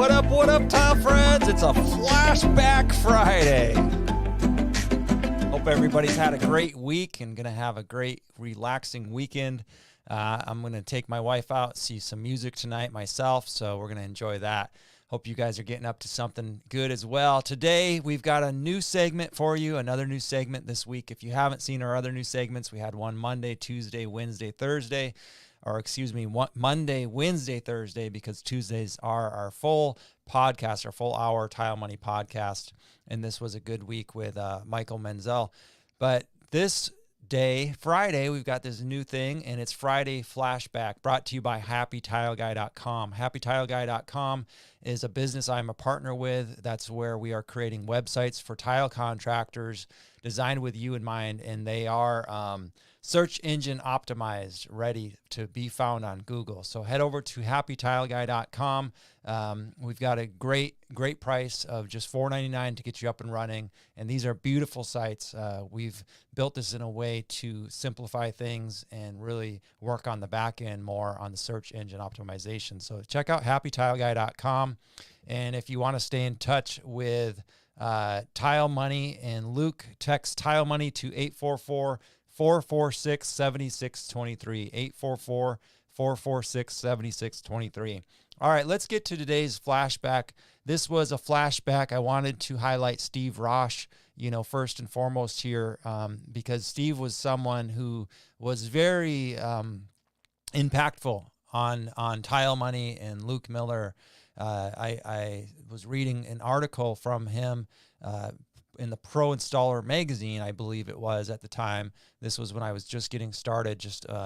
What up, tile friends? It's a Flashback Friday. Hope everybody's had a great week and going to have a great, relaxing weekend. I'm going to take my wife out, see some music tonight myself, so we're going to enjoy that. Hope you guys are getting up to something good as well. Today, we've got a new segment for you, another new segment this week. If you haven't seen our other new segments, we had one Monday, Tuesday, Wednesday, Thursday. Or excuse me, Monday, Wednesday, Thursday, because Tuesdays are our full podcast, our full hour TileMoney podcast. And this was a good week with Michael Menzel. But this day, Friday, we've got this new thing, and it's Friday Flashback, brought to you by HappyTileGuy.com. HappyTileGuy.com is a business I'm a partner with. That's where we are creating websites for tile contractors designed with you in mind, and they are search engine optimized, ready to be found on Google. So head over to HappyTileGuy.com. We've got a great price of just $4.99 to get you up and running. And these are beautiful sites. We've built this in a way to simplify things and really work on the back end more on the search engine optimization. So check out HappyTileGuy.com. And if you want to stay in touch with TileMoney and Luke, text TileMoney to 844-446-7623, 844-446-7623. All right, let's get to today's flashback. This was a flashback. I wanted to highlight Steve Rausch, first and foremost here, because Steve was someone who was very impactful on TileMoney and Luke Miller. I was reading an article from him in the Pro Installer magazine, I believe it was at the time. This was when I was just getting started.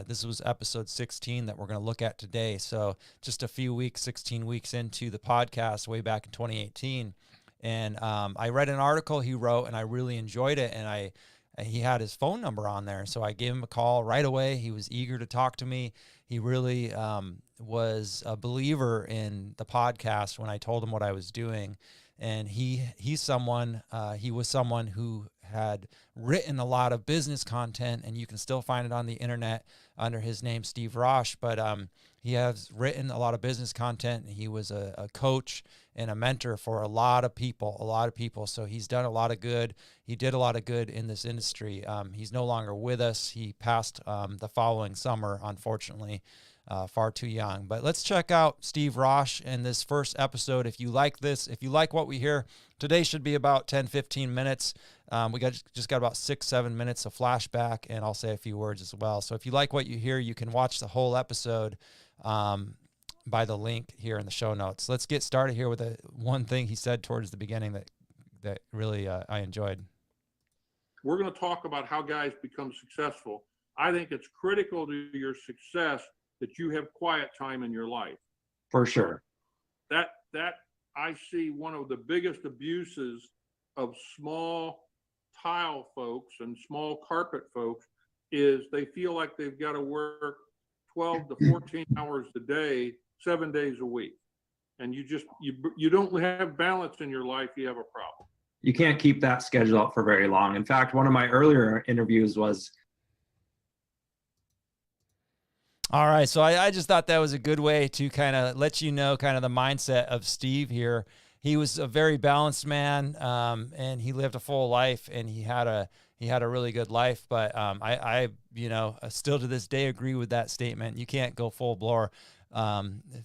This was episode 16 that we're going to look at today. So just a few weeks, 16 weeks into the podcast way back in 2018. And I read an article he wrote and I really enjoyed it. And he had his phone number on there. So I gave him a call right away. He was eager to talk to me. He really was a believer in the podcast when I told him what I was doing. And he was someone who had written a lot of business content, and you can still find it on the internet under his name, Steve Rausch. But he has written a lot of business content. He was a coach and a mentor for a lot of people. So he's done a lot of good. He did a lot of good in this industry. He's no longer with us. He passed the following summer, unfortunately. Far too young. But let's check out Steve Rausch in this first episode. If you like this, if you like what we hear, today should be about 10-15 minutes. We just got about 6-7 minutes of flashback, and I'll say a few words as well. So if you like what you hear, you can watch the whole episode by the link here in the show notes. Let's get started here with one thing he said towards the beginning that really I enjoyed. We're going to talk about how guys become successful. I think it's critical to your success that you have quiet time in your life. For sure. That I see one of the biggest abuses of small tile folks and small carpet folks is they feel like they've got to work 12 to 14 hours a day, 7 days a week. And you don't have balance in your life, you have a problem. You can't keep that schedule up for very long. In fact, one of my earlier interviews was. All right, so I just thought that was a good way to kind of let you know kind of the mindset of Steve here. He was a very balanced man, and he lived a full life, and he had a really good life. But I still to this day agree with that statement. You can't go full blower,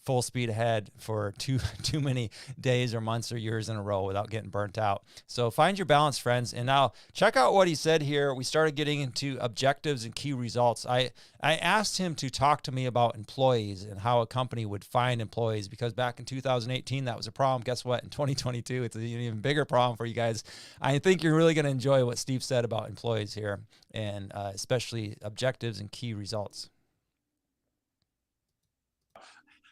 full speed ahead for too many days or months or years in a row without getting burnt out. So find your balance, friends. And now check out what he said here. We started getting into objectives and key results. I asked him to talk to me about employees and how a company would find employees, because back in 2018, that was a problem. Guess what? In 2022, it's an even bigger problem for you guys. I think you're really going to enjoy what Steve said about employees here, and especially objectives and key results.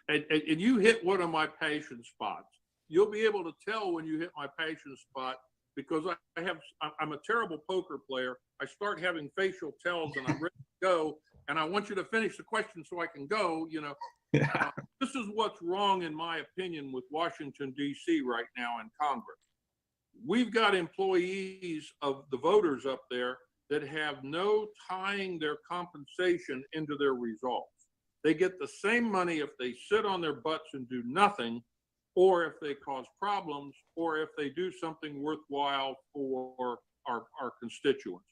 And you hit one of my passion spots. You'll be able to tell when you hit my passion spot, because I'm a terrible poker player. I start having facial tells and I'm ready to go. And I want you to finish the question so I can go, Yeah. This is what's wrong, in my opinion, with Washington, D.C. right now in Congress. We've got employees of the voters up there that have no tying their compensation into their results. They get the same money if they sit on their butts and do nothing, or if they cause problems, or if they do something worthwhile for our constituents.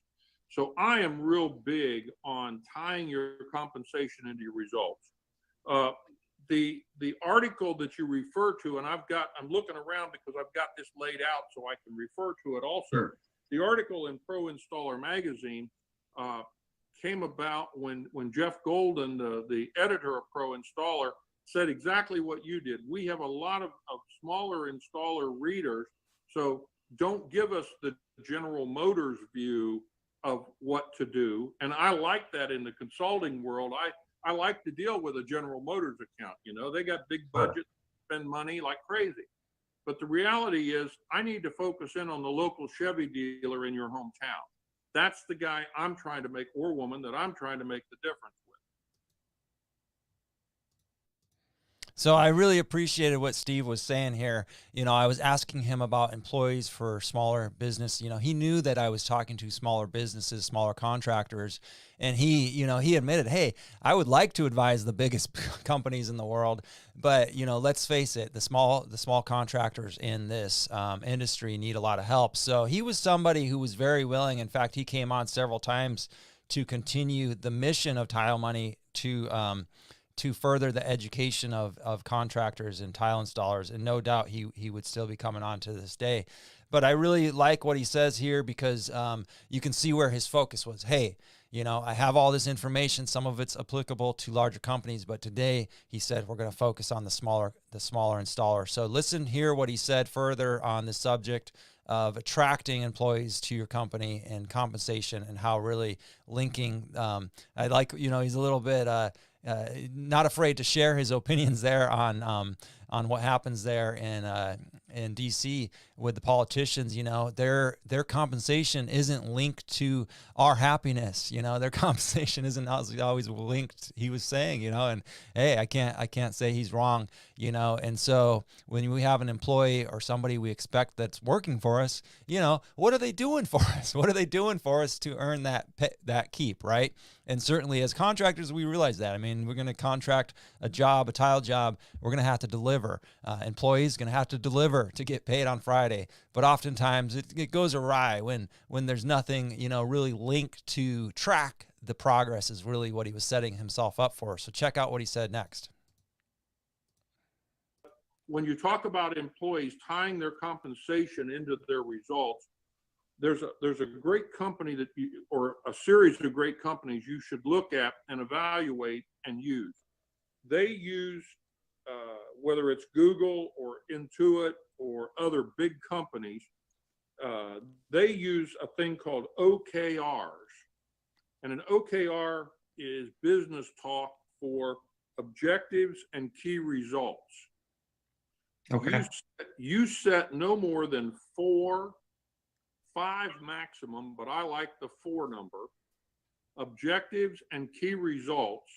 So I am real big on tying your compensation into your results. The article that you refer to, and I'm looking around because I've got this laid out so I can refer to it also. Sure. The article in Pro Installer magazine came about when Jeff Golden, the editor of Pro Installer, said exactly what you did. We have a lot of smaller installer readers, so don't give us the General Motors view of what to do. And I like that in the consulting world. I like to deal with a General Motors account. You know, they got big budgets, spend money like crazy. But the reality is I need to focus in on the local Chevy dealer in your hometown. That's the guy I'm trying to make, or woman that I'm trying to make the difference with. So I really appreciated what Steve was saying here. You know, I was asking him about employees for smaller business. You know, he knew that I was talking to smaller businesses, smaller contractors, and he admitted, hey, I would like to advise the biggest companies in the world, but let's face it, the small contractors in this industry need a lot of help. So he was somebody who was very willing. In fact, he came on several times to continue the mission of TileMoney to further the education of contractors and tile installers. And no doubt he would still be coming on to this day. But I really like what he says here because you can see where his focus was. Hey, I have all this information. Some of it's applicable to larger companies, but today he said we're going to focus on the smaller installer. So listen, hear what he said further on the subject of attracting employees to your company and compensation, and how really linking. I like, he's a little bit not afraid to share his opinions there on what happens there in DC with the politicians. Their compensation isn't linked to our happiness. Their compensation isn't always linked. He was saying, and hey, I can't say he's wrong. And so when we have an employee or somebody we expect that's working for us, what are they doing for us? What are they doing for us to earn that keep, right? And certainly as contractors, we realize that. I mean, we're going to contract a tile job. We're going to have to deliver. Employees going to have to deliver to get paid on Friday. But oftentimes it goes awry when there's nothing, really linked to track the progress is really what he was setting himself up for. So check out what he said next. When you talk about employees tying their compensation into their results, there's a great company or a series of great companies you should look at and evaluate and use. They use, whether it's Google or Intuit or other big companies, they use a thing called OKRs. And an OKR is business talk for objectives and key results. Okay. You set no more than 5 maximum, but I like the 4 number, objectives and key results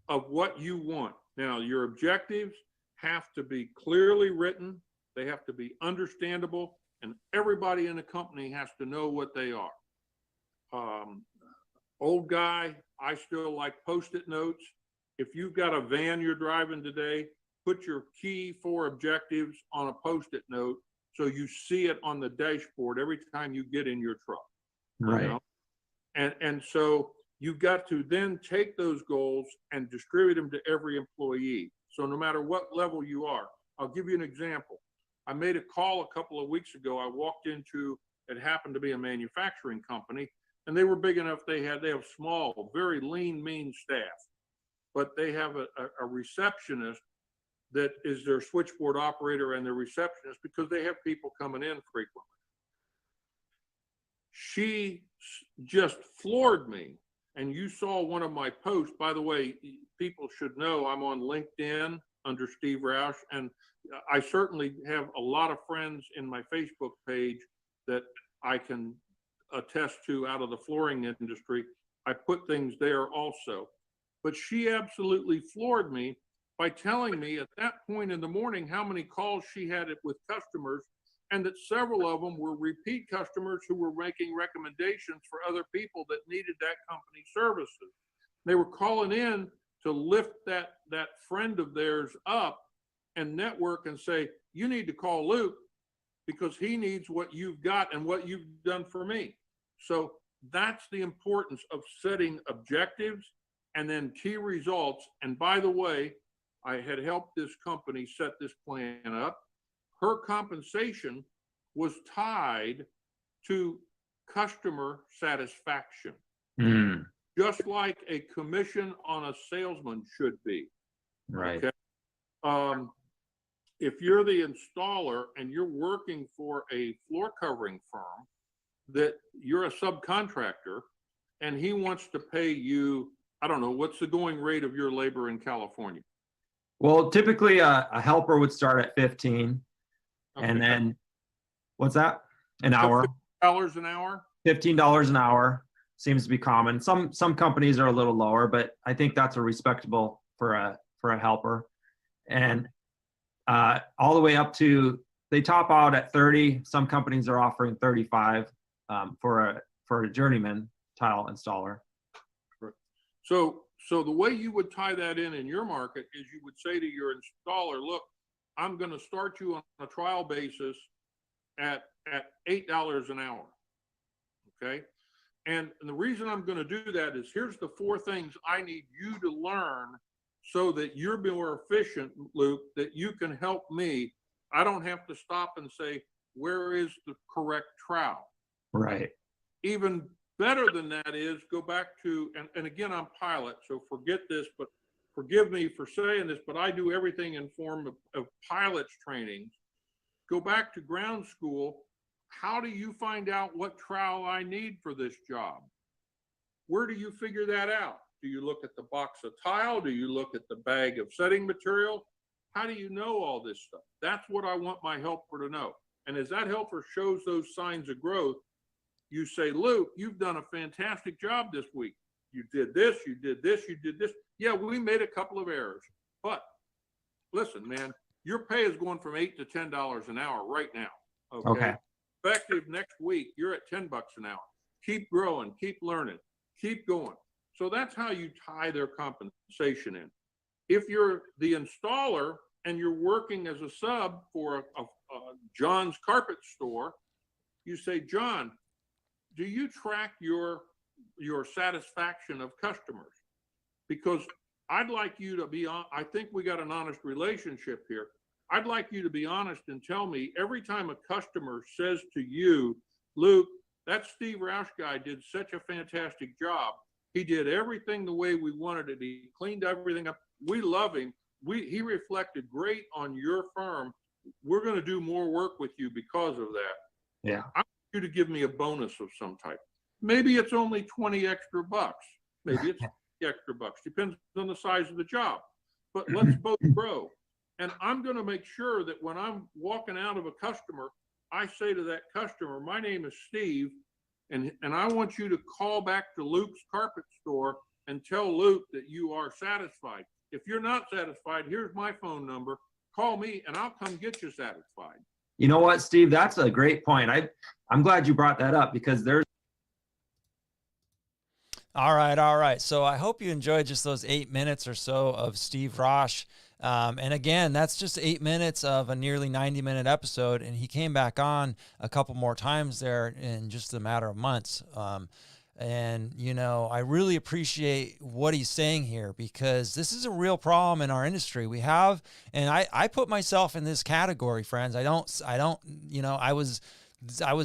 of what you want. Now, your objectives have to be clearly written, they have to be understandable, and everybody in the company has to know what they are. Old guy, I still like Post-it notes. If you've got a van you're driving today, put your key 4 objectives on a Post-it note so you see it on the dashboard every time you get in your truck. Right. And so you've got to then take those goals and distribute them to every employee. So no matter what level you are, I'll give you an example. I made a call a couple of weeks ago. I walked into, it happened to be a manufacturing company, and they were big enough. They have small, very lean, mean staff, but they have a receptionist that is their switchboard operator and their receptionist because they have people coming in frequently. She just floored me. And you saw one of my posts. By the way, people should know I'm on LinkedIn under Steve Rausch, and I certainly have a lot of friends in my Facebook page that I can attest to out of the flooring industry. I put things there also. But she absolutely floored me by telling me at that point in the morning how many calls she had with customers, and that several of them were repeat customers who were making recommendations for other people that needed that company's services. They were calling in to lift that friend of theirs up and network and say, you need to call Luke because he needs what you've got and what you've done for me. So that's the importance of setting objectives and then key results. And by the way, I had helped this company set this plan up. Her compensation was tied to customer satisfaction, just like a commission on a salesman should be. Right. Okay? If you're the installer and you're working for a floor covering firm, that you're a subcontractor and he wants to pay you, I don't know, what's the going rate of your labor in California? Well, typically a helper would start at 15, Okay. and then what's that? An hour? $15 an hour? $15 an hour seems to be common. Some companies are a little lower, but I think that's a respectable for a helper. And all the way up to, they top out at 30. Some companies are offering 35 for a journeyman tile installer. So the way you would tie that in your market is you would say to your installer, look, I'm going to start you on a trial basis at $8 an hour. Okay. And the reason I'm going to do that is here's the 4 things I need you to learn so that you're more efficient, Luke, that you can help me. I don't have to stop and say, where is the correct trowel? Right. Even better than that is go back to, and again, I'm pilot, so forget this, but forgive me for saying this, but I do everything in form of pilot's trainings. Go back to ground school. How do you find out what trowel I need for this job? Where do you figure that out? Do you look at the box of tile? Do you look at the bag of setting material? How do you know all this stuff? That's what I want my helper to know. And as that helper shows those signs of growth, you say, Luke, you've done a fantastic job this week. You did this, you did this, you did this. Yeah, we made a couple of errors. But listen, man, your pay is going from $8 to $10 an hour right now. Okay. Effective next week, you're at $10 an hour. Keep growing, keep learning, keep going. So that's how you tie their compensation in. If you're the installer and you're working as a sub for a John's carpet store, you say, John, do you track your satisfaction of customers? Because I'd like you to be on, I think we got an honest relationship here. I'd like you to be honest and tell me every time a customer says to you, Luke, that Steve Rausch guy did such a fantastic job. He did everything the way we wanted it. He cleaned everything up. We love him. He reflected great on your firm. We're going to do more work with you because of that. Yeah. I want you to give me a bonus of some type. Maybe it's only 20 extra bucks. Maybe it's 50 extra bucks. Depends on the size of the job. But let's both grow. And I'm going to make sure that when I'm walking out of a customer, I say to that customer, my name is Steve, and I want you to call back to Luke's carpet store and tell Luke that you are satisfied. If you're not satisfied, here's my phone number. Call me and I'll come get you satisfied. You know what, Steve? That's a great point. I'm glad you brought that up because there's. All right. So I hope you enjoyed just those 8 minutes or so of Steve Rausch. And again, that's just 8 minutes of a nearly 90-minute episode. And he came back on a couple more times there in just a matter of months. And, you know, I really appreciate what he's saying here because this is a real problem in our industry. We have, and I put myself in this category, friends. I don't, you know, I was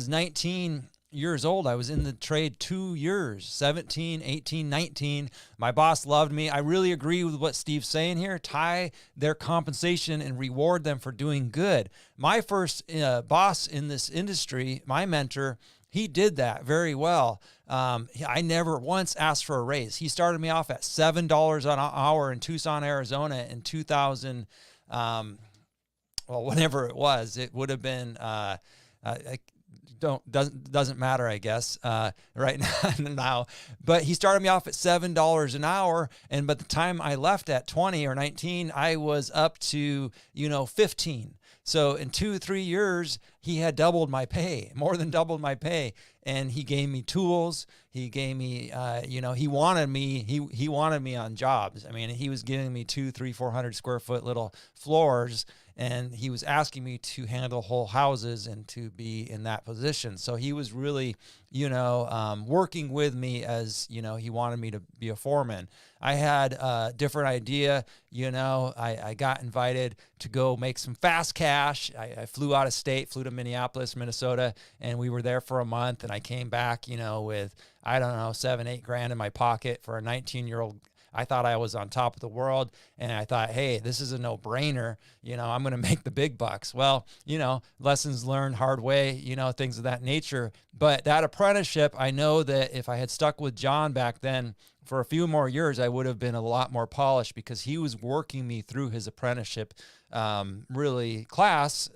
19 years old. I was in the trade 2 years, 17, 18, 19. My boss loved me. I really agree with what Steve's saying here. Tie their compensation and reward them for doing good. My first boss in this industry, my mentor, he did that very well. I never once asked for a raise. He started me off at $7 an hour in Tucson, Arizona in 2000. Well, whenever it was, it would have been, doesn't matter, I guess, right now. But he started me off at $7 an hour. And by the time I left at 20 or 19, I was up to, 15. So in 2-3 years, he had doubled my pay, more than doubled my pay. And he gave me tools. He gave me, he wanted me on jobs. I mean, he was giving me 200, 300, 400 square foot little floors, and he was asking me to handle whole houses and to be in that position. So he was really, working with me as, he wanted me to be a foreman. I had a different idea. I got invited to go make some fast cash. I flew out of state, flew to Minneapolis, Minnesota, and we were there for a month. And I came back, with, I don't know, 7, 8 grand in my pocket for a 19-year-old. I thought I was on top of the world, and I thought, hey, this is a no-brainer. I'm going to make the big bucks. Well, lessons learned hard way, things of that nature. But that apprenticeship, I know that if I had stuck with John back then for a few more years, I would have been a lot more polished, because he was working me through his apprenticeship really class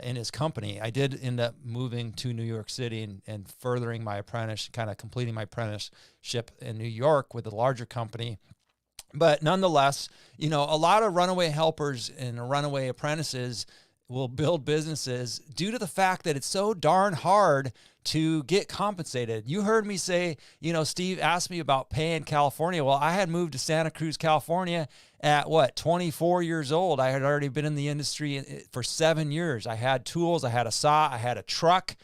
in his company. I did end up moving to New York City and furthering my kind of completing my apprenticeship in New York with a larger company. But nonetheless, a lot of runaway helpers and runaway apprentices will build businesses due to the fact that it's so darn hard to get compensated. You heard me say, Steve asked me about pay in California. Well, I had moved to Santa Cruz, California at 24 years old. I had already been in the industry for 7 years. I had tools, I had a saw, I had a truck,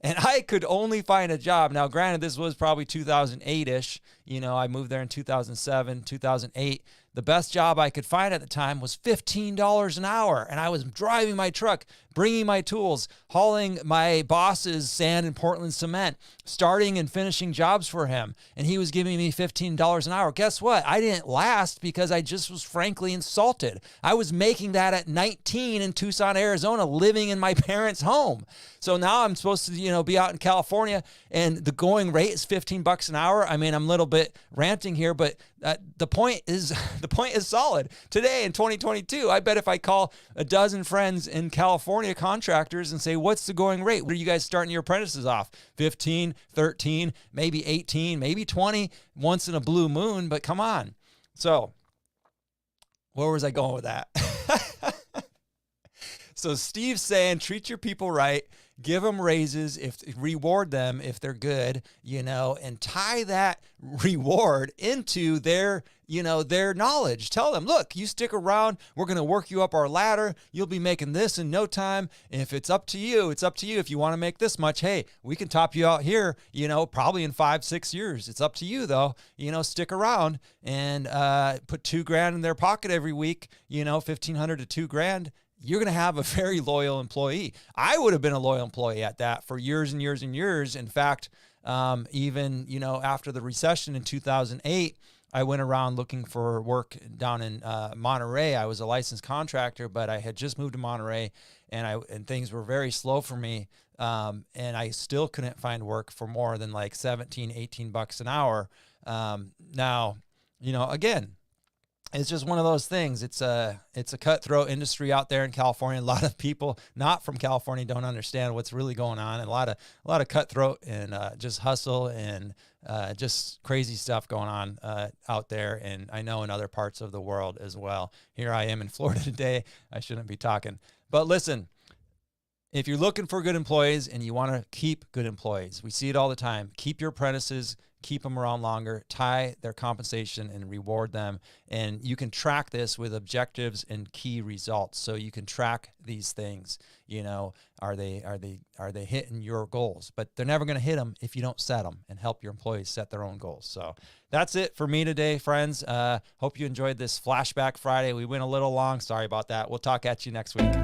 and I could only find a job. Now, granted, this was probably 2008-ish. I moved there in 2007, 2008. The best job I could find at the time was $15 an hour. And I was driving my truck, bringing my tools, hauling my boss's sand and Portland cement, starting and finishing jobs for him. And he was giving me $15 an hour. Guess what? I didn't last because I just was frankly insulted. I was making that at 19 in Tucson, Arizona, living in my parents' home. So now I'm supposed to, be out in California, and the going rate is $15 an hour. I mean, I'm a little bit ranting here, but the point is solid. Today in 2022, I bet if I call a dozen friends in California contractors and say, what's the going rate? What are you guys starting your apprentices off? 15, 13, maybe 18, maybe 20 once in a blue moon, but come on. So where was I going with that? So Steve's saying, treat your people right, give them raises, reward them if they're good, and tie that reward into their knowledge. Tell them, look, you stick around, we're going to work you up our ladder. You'll be making this in no time. And if it's up to you, it's up to you. If you want to make this much, hey, we can top you out here, probably in 5-6 years. It's up to you though. Stick around and put $2,000 in their pocket every week, $1,500 to $2,000. You're going to have a very loyal employee. I would have been a loyal employee at that for years and years and years. In fact, even, after the recession in 2008, I went around looking for work down in Monterey. I was a licensed contractor, but I had just moved to Monterey, and things were very slow for me. And I still couldn't find work for more than like 17, $18 an hour. Now, again, it's just one of those things. It's a cutthroat industry out there in California. A lot of people not from California don't understand what's really going on, and a lot of cutthroat and just hustle and just crazy stuff going on out there. And I know in other parts of the world as well. Here I am in Florida today. I shouldn't be talking, but listen. If you're looking for good employees and you want to keep good employees, we see it all the time. Keep your apprentices, keep them around longer, tie their compensation and reward them. And you can track this with objectives and key results. So you can track these things. Are they hitting your goals? But they're never going to hit them if you don't set them and help your employees set their own goals. So that's it for me today, friends. Hope you enjoyed this Flashback Friday. We went a little long. Sorry about that. We'll talk at you next week.